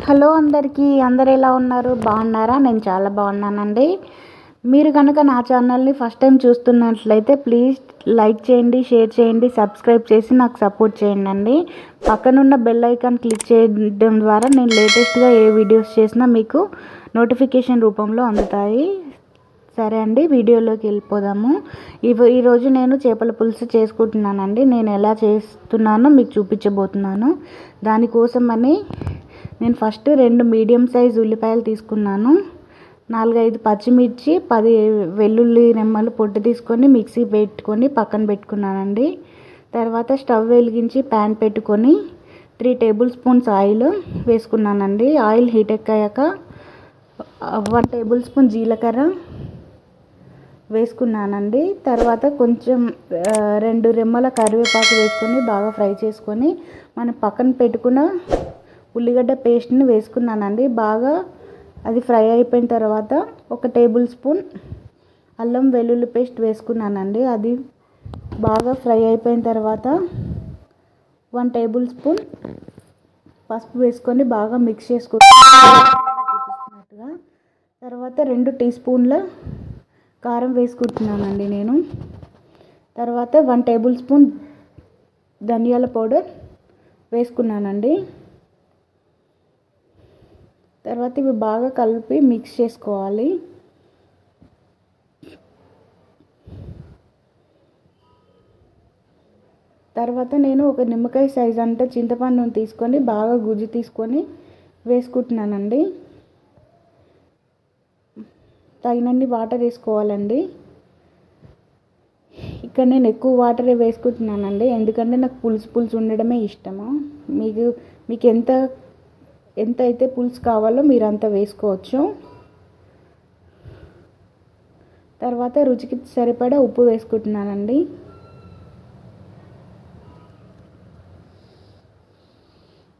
Hello అందరికీ, అందరు ఎలా ఉన్నారు? బాగున్నారా? నేను చాలా బాగున్నానండి. మీరు కనుక నా ఛానల్ని ఫస్ట్ టైం చూస్తున్నట్లయితే ప్లీజ్ లైక్ చేయండి, షేర్ చేయండి, సబ్స్క్రైబ్ చేసి నాకు సపోర్ట్ చేయండి. పక్కనున్న బెల్ ఐకాన్ క్లిక్ చేయడం ద్వారా నేను లేటెస్ట్గా ఏ వీడియోస్ చేసినా మీకు నోటిఫికేషన్ రూపంలో అందుతాయి. సరే అండి, వీడియోలోకి వెళ్ళిపోదాము. ఈరోజు నేను చేపల పులుసు చేసుకుంటున్నానండి. నేను ఎలా చేస్తున్నానో మీకు చూపించబోతున్నాను. దానికోసమని నేను ఫస్ట్ 2 మీడియం సైజ్ ఉల్లిపాయలు తీసుకున్నాను. 4-5 పచ్చిమిర్చి, 10 వెల్లుల్లి రెమ్మలు పొట్టు తీసుకొని మిక్సీ పెట్టుకొని పక్కన పెట్టుకున్నానండి. తర్వాత స్టవ్ వెలిగించి ప్యాన్ పెట్టుకొని 3 టేబుల్ స్పూన్స్ ఆయిల్ వేసుకున్నానండి. ఆయిల్ హీట్ ఎక్కాక 1 టేబుల్ స్పూన్ జీలకర్ర వేసుకున్నానండి. తర్వాత కొంచెం 2 రెమ్మల కరివేపాకు వేసుకొని బాగా ఫ్రై చేసుకొని మనం పక్కన పెట్టుకున్న ఉల్లిగడ్డ పేస్ట్ని వేసుకున్నానండి. బాగా అది ఫ్రై అయిపోయిన తర్వాత 1 టేబుల్ స్పూన్ అల్లం వెల్లుల్లి పేస్ట్ వేసుకున్నానండి. అది బాగా ఫ్రై అయిపోయిన తర్వాత 1 టేబుల్ స్పూన్ పసుపు వేసుకొని బాగా మిక్స్ చేసుకుంటున్నట్టుగా. తర్వాత 2 టీ స్పూన్ల కారం వేసుకుంటున్నానండి నేను. తర్వాత 1 టేబుల్ స్పూన్ ధనియాల పౌడర్ వేసుకున్నానండి. తర్వాత ఇవి బాగా కలిపి మిక్స్ చేసుకోవాలి. తర్వాత నేను ఒక నిమ్మకాయ సైజ్ అంతా చింతపండును తీసుకొని బాగా గుజ్జు తీసుకొని వేసుకుంటున్నానండి. తగినన్ని వాటర్ వేసుకోవాలండి. ఇక్కడ నేను ఎక్కువ వాటరే వేసుకుంటున్నానండి, ఎందుకంటే నాకు పులుసు ఉండడమే ఇష్టము. మీకు ఎంత అయితే పులుసు కావాలో మీరు అంత వేసుకోవచ్చు. తర్వాత రుచికి సరిపడా ఉప్పు వేసుకుంటున్నానండి.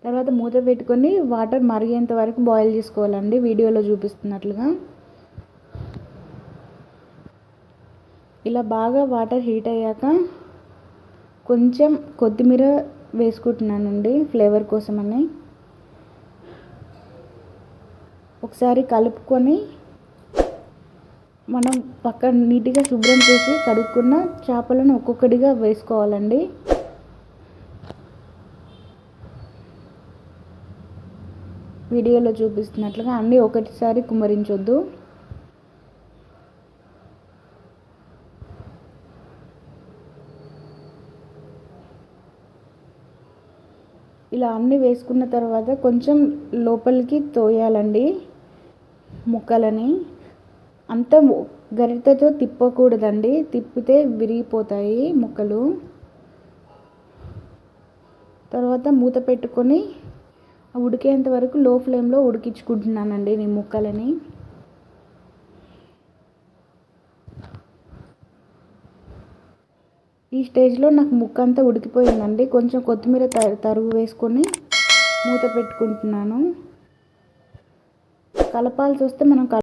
తర్వాత మూత పెట్టుకొని వాటర్ మరిగేంత వరకు బాయిల్ చేసుకోవాలండి, వీడియోలో చూపిస్తున్నట్లుగా. ఇలా బాగా వాటర్ హీట్ అయ్యాక కొంచెం కొత్తిమీర వేసుకుంటున్నానండి ఫ్లేవర్ కోసమని. ఒకసారి కలుపుకొని మనం పక్కన నీట్గా శుభ్రం చేసి కడుక్కున్న చేపలను ఒక్కొక్కటిగా వేసుకోవాలండి. వీడియోలో చూపిస్తున్నట్లుగా అన్నీ ఒకటిసారి కుమ్మరించొద్దు. ఇలా అన్నీ వేసుకున్న తర్వాత కొంచెం లోపలికి తోయాలండి ముక్కలని. అంతా గరిటెతో తిప్పకూడదండి, తిప్పితే విరిగిపోతాయి ముక్కలు. తర్వాత మూత పెట్టుకొని ఉడికేంత వరకు లో ఫ్లేమ్లో ఉడికించుకుంటున్నానండి నేను ముక్కలని. ఈ స్టేజ్లో నాకు ముక్క అంతా ఉడికిపోయిందండి. కొంచెం కొత్తిమీర తరుగు వేసుకొని మూత పెట్టుకుంటున్నాను. కలపాల్సి వస్తే మనం